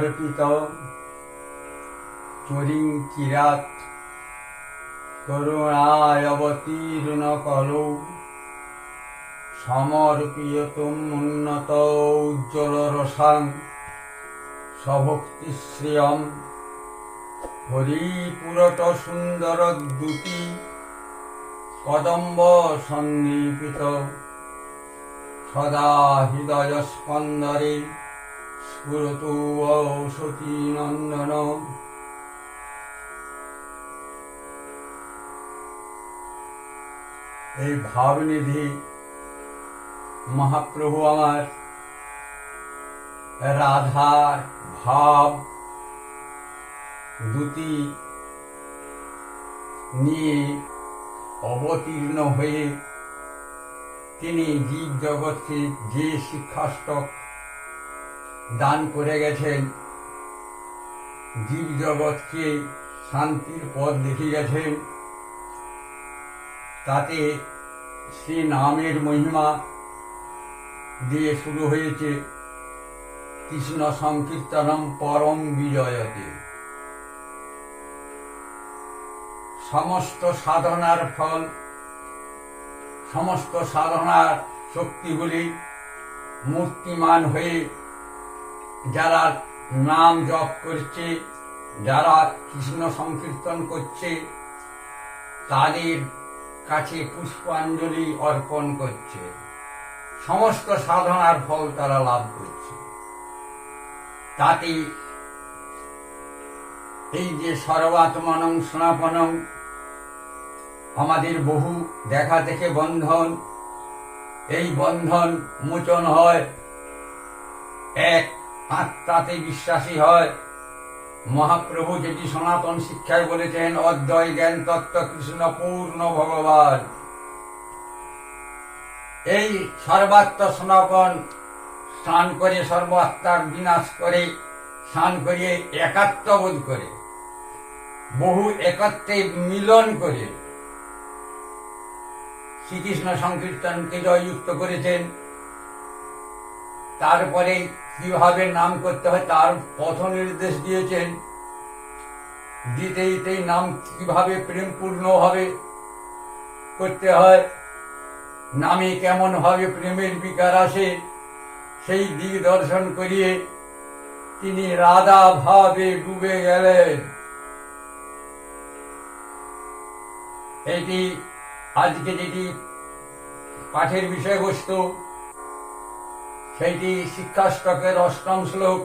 সমর্পিত চরিঞ্চিরাত করুণায় অবতীর্ণ কলৌ সমর্পিয়তুম উন্নত উজ্জ্বল রসাং সভক্তিশ্রিয়ম হরিপুরট সুন্দর দ্যুতি কদম্ব সন্নিপিত সদা হৃদয় স্পন্দরে স্ফুরতু সতী নন্দন। এই ভাবনিধি মহাপ্রভু আমার রাধার ভাব দ্যুতি নিয়ে অবতীর্ণ হয়ে তিনি জীব জগৎকে যে শিক্ষাষ্টক দান করে গেছেন, জীব জগৎকে শান্তির পথ দেখিয়ে গেছেন, তাতে শ্রী নামের মহিমা দিয়ে শুরু হয়েছে কৃষ্ণ সংকীর্তনম পরম বিজয়তে। সমস্ত সাধনার ফল, সমস্ত সাধনার শক্তিগুলি মূর্তিমান হয়ে যারা নাম জপ করছে, যারা কৃষ্ণ সংকীর্তন করছে, তাদের কাছে পুষ্পাঞ্জলি অর্পণ করছে। সমস্ত সাধনার ফল তারা লাভ করছে। তাতে এই যে সর্বাত্মনং সনাতনং, আমাদের বহু দেখা থেকে বন্ধন, এই বন্ধন মোচন হয়, এক আত্মাতে বিশ্বাসী হয়। মহাপ্রভু যেটি সনাতন শিক্ষায় বলেছেন, অদ্বয় জ্ঞান তত্ত্ব কৃষ্ণ পূর্ণ ভগবান। এই সর্বাত্ম সনাতন স্নান করে, সর্বাত্মার বিনাশ করে, স্নান করিয়ে একাত্ম বোধ করে, বহু একত্রে মিলন করে শ্রীকৃষ্ণ সংকীর্তনকে জয়যুক্ত করেছেন। তারপরে কিভাবে নাম করতে হয় তার পথ নির্দেশ দিয়েছেন। দিতেই নাম কিভাবে প্রেমপূর্ণ ভাবে করতে হয়, নামে কেমন ভাবে প্রেমের বিকার আসে, সেই দিক দর্শন করিয়ে তিনি রাধা ভাবে ডুবে গেলেন। এটি আজকে যেটি পাঠের বিষয়বস্তু, সেইটি শিক্ষাষ্টকের অষ্টম শ্লোক।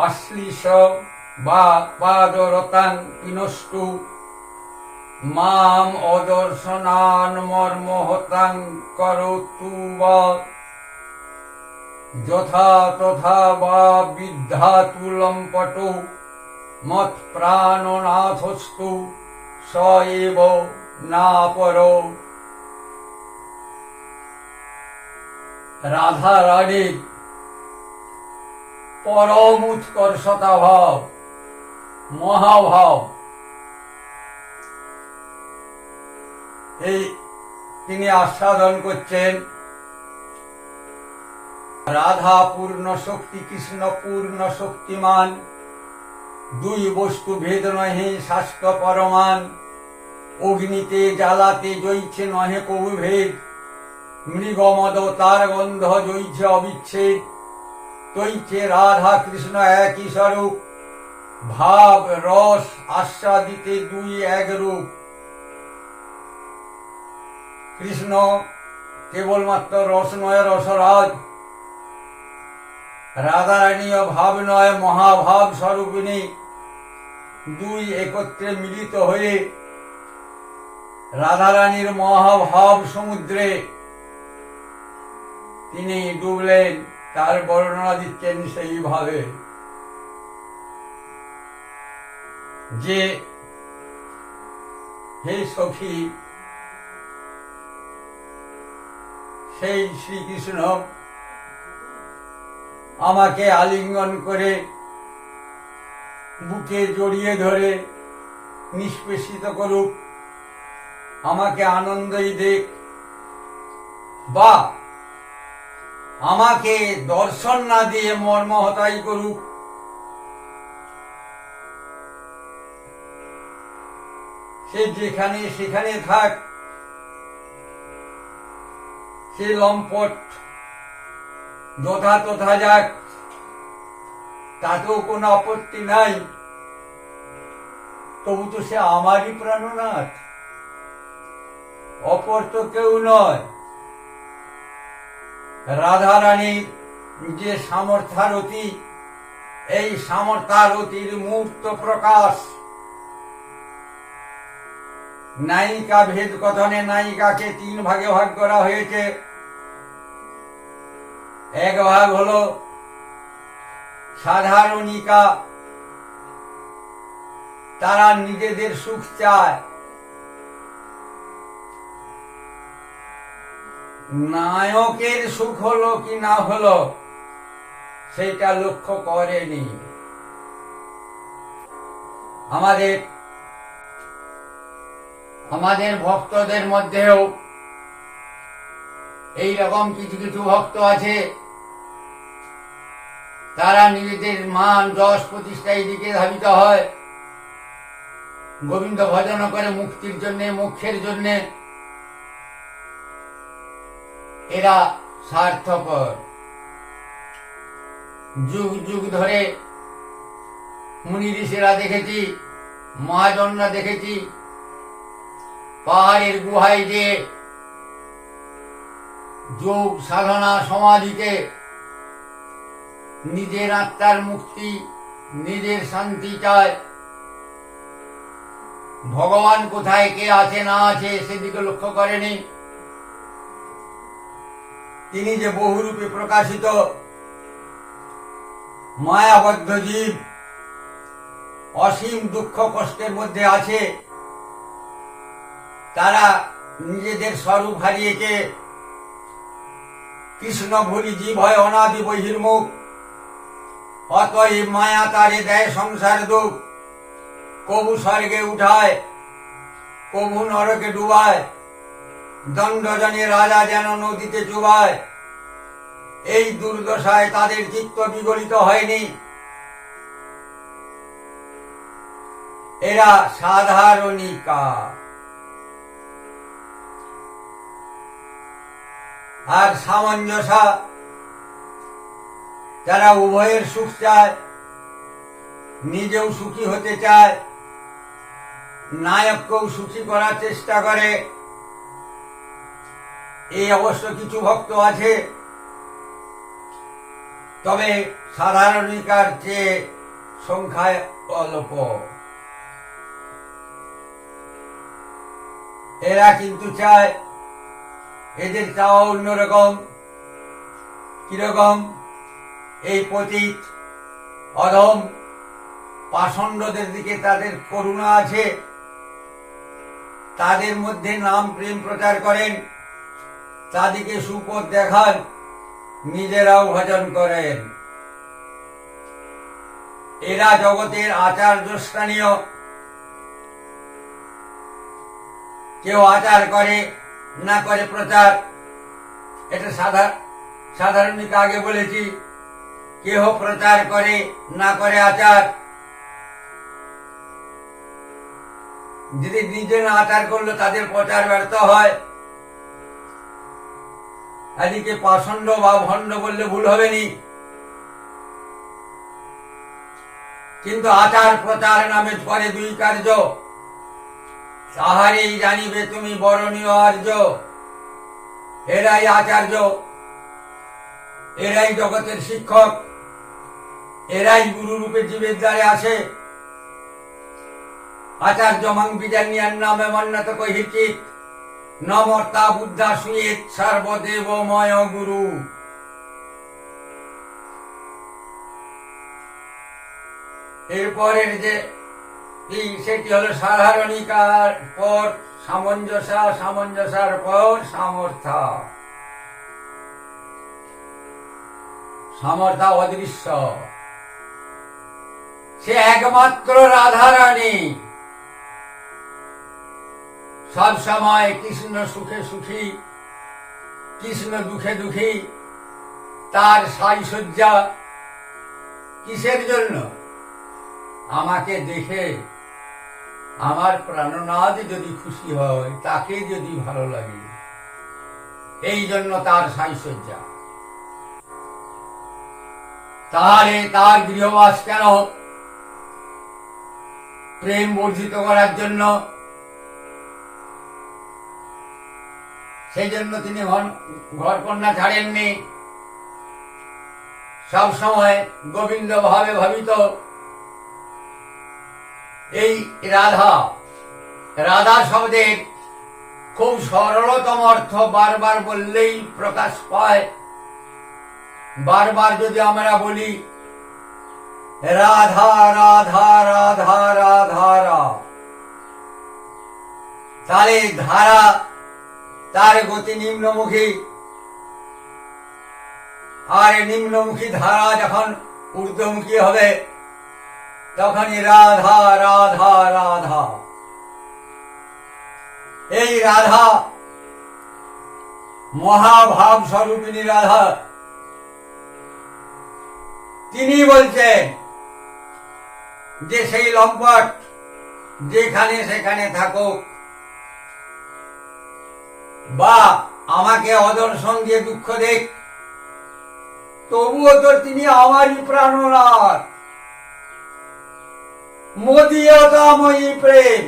আশ্লিষ বা পাদরতাং পিনষ্টু মাম অদর্শনান মর্মহতাং করতু বা যথা তথা বা বিদ্ধাতুলম্পটো মৎ প্রাণনাথস্তু স এব না পর। রাধা রানীর পরম উৎকর্ষতা ভাব, মহাভাব, এই তিনি আস্বাদন করছেন। রাধা পূর্ণ শক্তি, কৃষ্ণ পূর্ণ শক্তিমান, দুই বস্তু ভেদ নহে শাস্ত্র পরমান। অগ্নিতে জ্বালাতে জ্বলছে নহে কবু ভেদ, মৃগমদ তার গন্ধ জ্বলছে অবিচ্ছেদ। তৈছে রাধা কৃষ্ণ একই স্বরূপ, ভাব রস আস্বাদিতে দুই এক রূপ। কৃষ্ণ কেবলমাত্র রস নয়, রসরাজ। রাধারানীয় ভাব নয়, মহাভাব স্বরূপিণী। দুই একত্রে মিলিত হয়ে রাধারানীর মহাভাব সমুদ্রে তিনি ডুবলেন। তার বর্ণনা দিচ্ছেন সেইভাবে যে, হে সখী, সেই শ্রীকৃষ্ণ আমাকে আলিঙ্গন করে বুকে জড়িয়ে ধরে নিষ্পেষিত করুক, আমাকে আনন্দই দেখ, বা আমাকে দর্শন না দিয়ে মর্মহতাই করুক। সে যেখানে সেখানে থাক, সে লম্পট যথা তথা যাক, তাতেও কোনো আপত্তি নাই। তবু তো সে আমারই প্রাণনাথ, অপর তো কেউ নয়। রাধারানীর যে সামর্থ্যারতি, এই সামর্থ্যারতির মূর্ত প্রকাশ। নায়িকা ভেদ কথনে নায়িকাকে 3 ভাগে ভাগ করা হয়েছে। এক ভাগ হলো সাধারণিকা, তারা নিজেদের সুখ চায়, নায়কের সুখ হলো কি না হলো সেটা লক্ষ্য করেনি। আমাদের ভক্তদের মধ্যেও এইরকম কিছু কিছু ভক্ত আছে, তারা নিজেদের মান যশ প্রতিষ্ঠা এই দিকে ধাবিত হয়, গোবিন্দ ভজন করে মুক্তির জন্য, মোক্ষের জন্য। এরা স্বার্থপর। যুগ যুগ ধরে মুনি ঋষিরা দেখেছি, মহাজনরা দেখেছি, পাহাড়ের গুহায় যে যোগ সাধনা সমাধিতে নিজের আত্মার মুক্তি, নিজের শান্তি চায়। ভগবান কোথায় কে আছে না আছে সেদিকে লক্ষ্য করেনি। তিনি যে বহুরূপে প্রকাশিত, মায়াবদ্ধ জীব অসীম দুঃখ কষ্টের মধ্যে আছে, তারা নিজেদের স্বরূপ হারিয়েছে। কৃষ্ণ ভুলি জীব হয় অনাদি বহির্মুখ, অতএব মায়া তারে দেয় সংসার দুঃখ। কবু স্বর্গে উঠায়, কবু নরকে ডুবায়, দণ্ডজনে রাজা যেন নদীতে চুবায়। এই দুর্দশায় তাদের চিত্ত বিগলিত হয়নি। এরা সাধারণিকা। আর সামঞ্জসা, যারা উভয়ের সুখ চায়, নিজেও সুখী হতে চায়, নায়ককেও সুখী করার চেষ্টা করে। এই অবশ্য কিছু ভক্ত আছে, তবে সাধারণিকার চেয়ে সংখ্যায় অল্প। এরা কিন্তু চায়, এদের চাওয়া অন্যরকম। কিরকম? এই পতিত অধম পাষণ্ডদের দিকে তাদের করুণা আছে, তাদের মধ্যে নাম প্রেম প্রচার করেন, তাদেরকে সুপথ দেখান, নিজেরাও ভজন করেন। এরা জগতের আচার্য স্থানীয়। কেউ আচার করে না করে প্রচার, এটা সাধারণিকা আগে বলেছি। কেহ প্রচার করে না করে আচার। যদি নিজে না আচার করলো তাদের প্রচার ব্যর্থ হয়। এদিকে পাষণ্ড বা ভণ্ড বললে ভুল হবে নি। কিন্তু আচার প্রচার নামে করে 2 কার্য। তাহারেই জানিবে তুমি বরণীয় আর্য। এরাই আচার্য, এরাই জগতের শিক্ষক, এরাই গুরু রূপে জীবের দ্বারে আসে। আচার্য মাং বিজানিয়ার নামে মন্নত কহিচিত, নমর্তা বুদ্ধা সুয়েত সর্বদেবময় গুরু। এরপরের যে সেটি হলো সাধারণিকার পর সামঞ্জস্য, সামঞ্জস্যার পর সামর্থ্য। সামর্থ্য অদৃশ্য, সে একমাত্র রাধারানী। সব সময় কৃষ্ণ সুখে সুখী, কৃষ্ণ দুঃখে দুঃখী, তার সাজসজ্জা কিসের জন্য? আমাকে দেখে আমার প্রাণনাথ যদি খুশি হয়, তাকে যদি ভালো লাগে, এই জন্য তার সাজসজ্জা। তাহলে তার গৃহবাস কেন? প্রেম বর্ধিত করার জন্য। সেই জন্য তিনি ঘর কন্যা ছাড়েননি, সব সময় গোবিন্দ ভাবে ভাবিত। এই রাধা, রাধা শব্দের খুব সরলতম অর্থ বারবার বললেই প্রকাশ পায়। বারবার যদি আমরা বলি রাধা রাধা রাধা রাধা রা, তাহলে ধারা তার গতি নিম্নমুখী, আর নিম্নমুখী ধারা যখন ঊর্ধ্বমুখী হবে তখনই রাধা রাধা রাধা। এই রাধা মহাভাব স্বরূপিণী রাধা। তিনি বলছেন যে সেই লম্পট যেখানে সেখানে থাকুক, বা আমাকে অদর্শন দিয়ে দুঃখ দেখ, তবুও তো তিনি আমারই প্রাণনাথ। মদীয়তাময়ী প্রেম।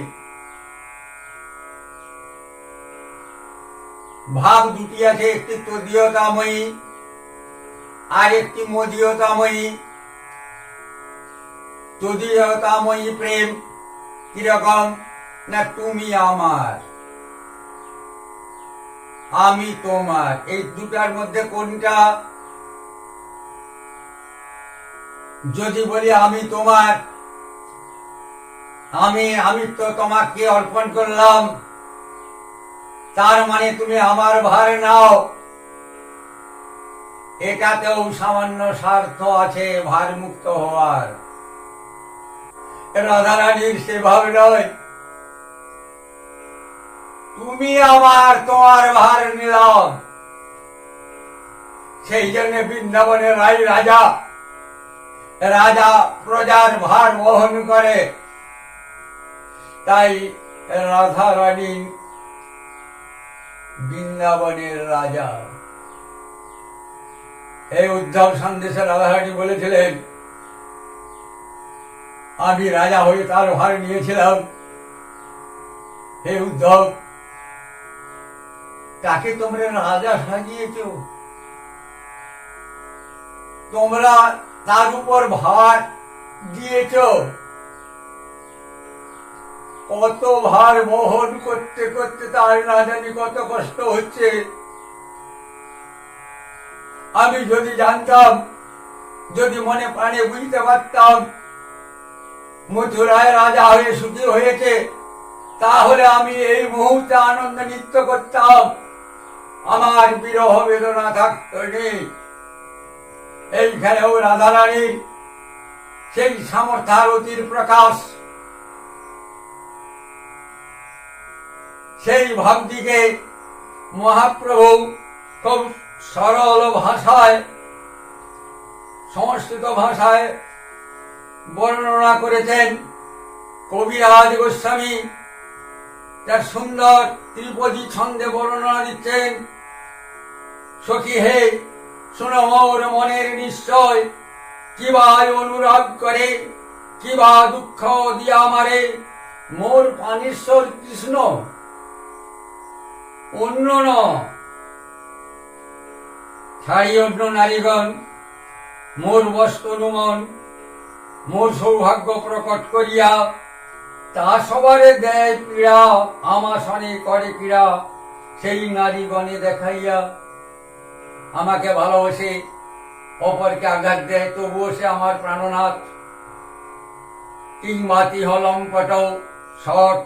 ভাব দুটি আছে, একটি তদীয়তাময়ী আর একটি মদীয়তাময়ী। তদীয়তাময়ী প্রেম কিরকম না, তুমি আমার, আমি তোমার। এই দুটার মধ্যে কোনটা? যদি বলি আমি তোমার, আমি তো তোমাকে অর্পণ করলাম, তার মানে তুমি আমার ভার নাও। এটাতেও সামান্য স্বার্থ আছে ভার মুক্ত হওয়ার। রাধারানীর সে ভাব নয়, তুমি আমার, তোমার ভার নিলাম। সেই জন্য বৃন্দাবনের রাজা রাজা প্রজার ভার বহন করে। তাই রাধারানী বৃন্দাবনের রাজা। এই উদ্ধব সন্দেশে রাধারানী বলেছিলেন, আমি রাজা হয়ে তার ভার নিয়েছিলাম। হে উদ্ধব, তাকে তোমরা রাজা সাজিয়েছ, তোমরা তার উপর ভার দিয়েছ। কত ভার বহন করতে করতে তার না জানি কত কষ্ট হচ্ছে। আমি যদি জানতাম, যদি মনে প্রাণে বুঝতে পারতাম মথুরায় রাজা হয়ে সুখী হয়েছে, তাহলে আমি এই মুহূর্তে আনন্দ নৃত্য করতাম, আমার বিরহ বেদনা থাকতো নেই। এইখানেও রাধারানীর সেই সামর্থ্যারতির প্রকাশ। সেই ভাবটিকে মহাপ্রভু খুব সরল ভাষায়, সংস্কৃত ভাষায় বর্ণনা করেছেন কবিরাজ গোস্বামী। তার সুন্দর ত্রিপদী ছন্দে বর্ণনা দিচ্ছেন। সখী হে, শোনো মোর মনের নিশ্চয়, কিবা অনুরাগ করে, কিবা দুঃখ দিয়া মারে মোর প্রাণেশ্বর কৃষ্ণ, অন্য ন। ছাড়ি অন্য নারীগণ মোর বস্তনুমন, মোর সৌভাগ্য প্রকট করিয়া তা সবারে দেয় পীড়া, আমাসনে করে পীড়া সেই নারীগণে দেখাইয়া। আমাকে ভালোবাসে, অপরকে আঘাত দেয়, তবুও সে আমার প্রাণনাথ। কিংবাতি হলম্পট শট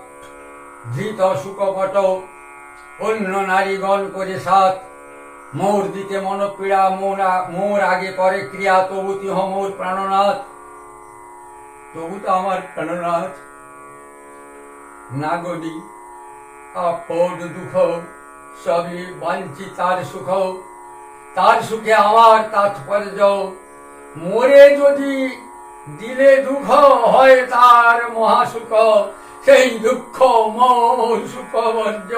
ধৃত সুকপট, অন্য নারীগণ করে সাথ মোর দিতে মনপীড়া, মোর আগে করে ক্রিয়া, তবু তিহ মোর প্রাণনাথ। তবু তো আমার প্রাণনাথ। নাগরী আপদ দুঃখ সবই বাঞ্ছি তার সুখ, তার সুখে আমার তাৎপর্য, মরে যদি দিলে দুঃখ হয় তার মহাসুখ, সেই দুঃখ মম সুখ বর্জ।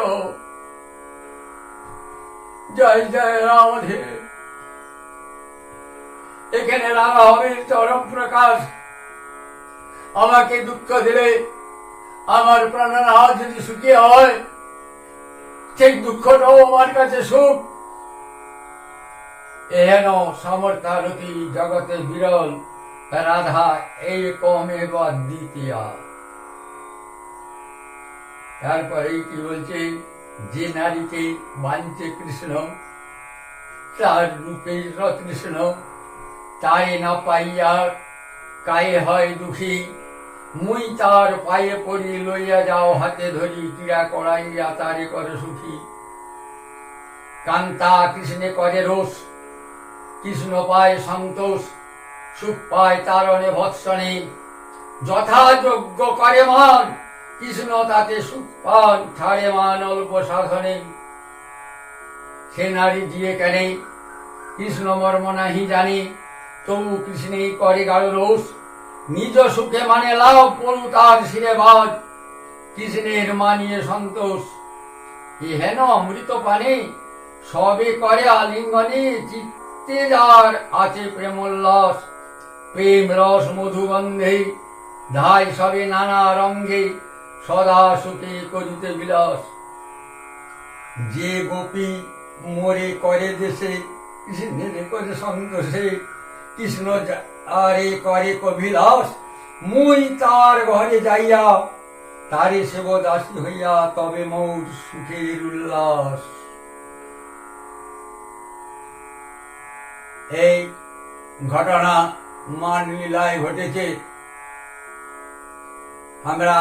জয় জয় রাধে। এখানে রাধাবের চরম প্রকাশ। আমাকে দুঃখ দিলে আমার প্রাণনাথ যদি সুখী হয়, সেই দুঃখটাও আমার কাছে সুখ। এহেন সমর্থারতি জগতে বিরল, রাধা এই কমেব দ্বিতীয়া। তারপরে কি বলছে, যে নারীকে বাঞ্ছে কৃষ্ণ, তার রূপে কৃষ্ণ, তাই না পাইয়া কায়ে হয় দুঃখী, মুই তার পায়ে পড়ি লইয়া যাও হাতে ধরি, ক্রীড়া করাইয়া তারে করে সুখী। কান্তা কৃষ্ণে করে রোষ, কৃষ্ণ পায় সন্তোষ, সুখ পায় তারণে ভৎসনে, যথাযোগ্য করে মান, কৃষ্ণ তাতে সুখ পান, ছাড়ে মান অল্প সাধনে। সে নারী দিয়ে কেন কৃষ্ণ মর্ম নাহি জানে, তবু কৃষ্ণেই করে গাঢ় রোষ, নিজ সুখে মানে লাভ পড়ু তার শিরে বাদ, কৃষ্ণের মানিয়ে সন্তোষ। হেন অমৃত পানে সবে করে আলিঙ্গনে, চিত্তে যার আছে প্রেমোল্লাস, প্রেম রস মধুগন্ধে, ধায় সবে নানা রঙ্গে, সদা সুখে করিতে বিলাস। যে গোপী মোরে করে দেশে, কৃষ্ণের করে সন্তোষে, কৃষ্ণ আরে করে কবিলাস, মুই তার ঘরে যাইয়া তারে সেব দাসী হইয়া, তবে মৌর সুখের উল্লাস। এই ঘটনা মান লীলায় ঘটেছে। আমরা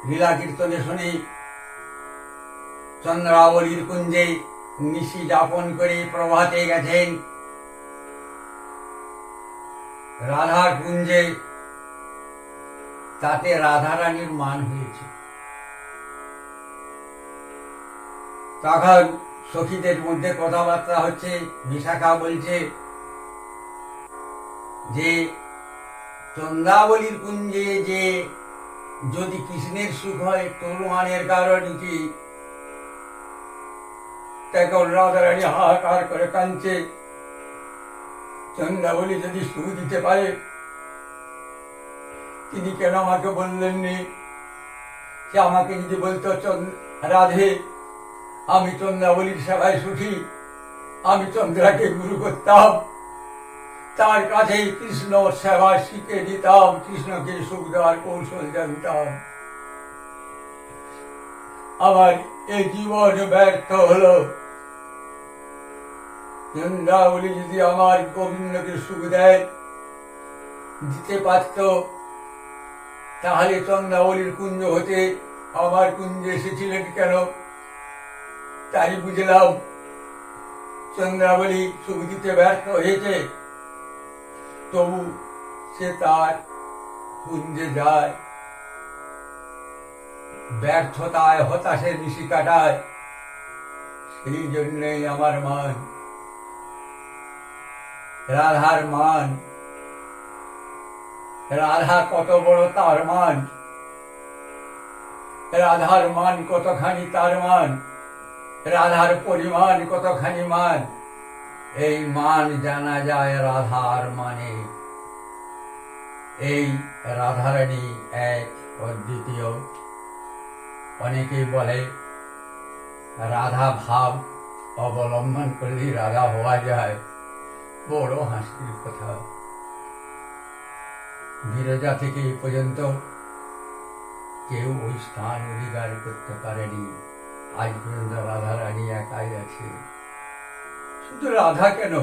লীলা কীর্তনে শুনি, চন্দ্রাবলীর কুঞ্জে নিশি যাপন করে প্রভাতে গেছেন, রাধার কুঞ্জে, তাতে রাধারানীর মান হয়েছে। তখন সখীদের মধ্যে কথাবার্তা হচ্ছে, বিশাখা বলছে যে চন্দ্রাবলীর কুঞ্জে যে যদি কৃষ্ণের সুখ হয়, তোর মানের কারণ কি? তখন রাধারানী হাহাকার করে কাঁদছে, চন্দ্রাবলী যদি সুখ দিতে পারে, তিনি কেন আমাকে বললেননি? সে আমাকে যদি বলতো, রাধে আমি চন্দ্রাবলীর সেবায় সুখী, আমি চন্দ্রাকে গুরু করতাম, তার কাছে কৃষ্ণ সেবা শিখে দিতাম, কৃষ্ণকে সুখ দেওয়ার কৌশল জানতাম। আমার এই জীবন ব্যর্থ হলো। চন্দ্রাবলী যদি আমার গোবিন্দকে সুখ দেয় দিতে পারত, তাহলে চন্দ্রাবলীর কুঞ্জ হতে আমার কুঞ্জে এসেছিলেন কেন? তাই বুঝলাম চন্দ্রাবলী সুখ দিতে ব্যর্থ হয়েছে, তবু সে তার কুঞ্জে যায়, ব্যর্থতায় হতাশে নিশি কাটায়। সেই জন্যই আমার মান, রাধার মান। রাধা কত বড় তার মান, রাধার মান কতখানি তার মান, রাধার পরিমাণ কতখানি মান। এই মান জানা যায় রাধার মানে। এই রাধারানী এক অদ্বিতীয়। অনেকেই বলে রাধা ভাব অবলম্বন করলে রাধা হওয়া যায়, বড় হাসির কথা। বিরজা থেকে এই পর্যন্ত কেউ ওই স্থান অধিকার করতে পারেনি। আজ পর্যন্ত রাধারানী একাই আছে। শুধু রাধা কেন,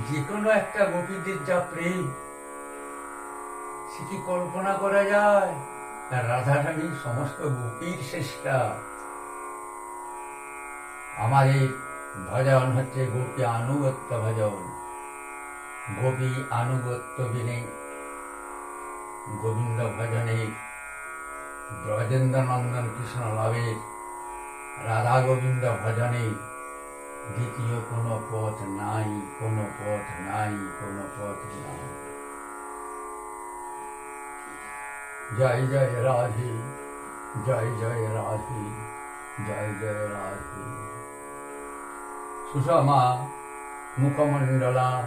যে কোনো একটা গোপীদের যা প্রেম, সে কি কল্পনা করা যায়? রাধারানী সমস্ত গোপীর শ্রেষ্ঠা। আমার এই ভজন হচ্ছে গোপী আনুগত্য ভজন। গোপী আনুগত্য বিনে গোবিন্দ ভজনে ব্রজেন্দ্র নন্দন কৃষ্ণ লাভে, রাধা গোবিন্দ ভজনে দ্বিতীয় কোনো পথ নাই, কোনো পথ নাই, কোনো পথ নাই। জয় জয় রাধে, জয় জয় রাধে, জয় জয় রাধে। সুষমা মুখমণ্ডলা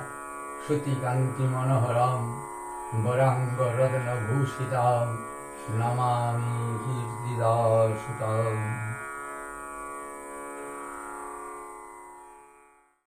শ্রুতিকান্তি মনোহরম বরাঙ্গ রত্নভূষিতাম নমামি কীর্তিদা সুতাম।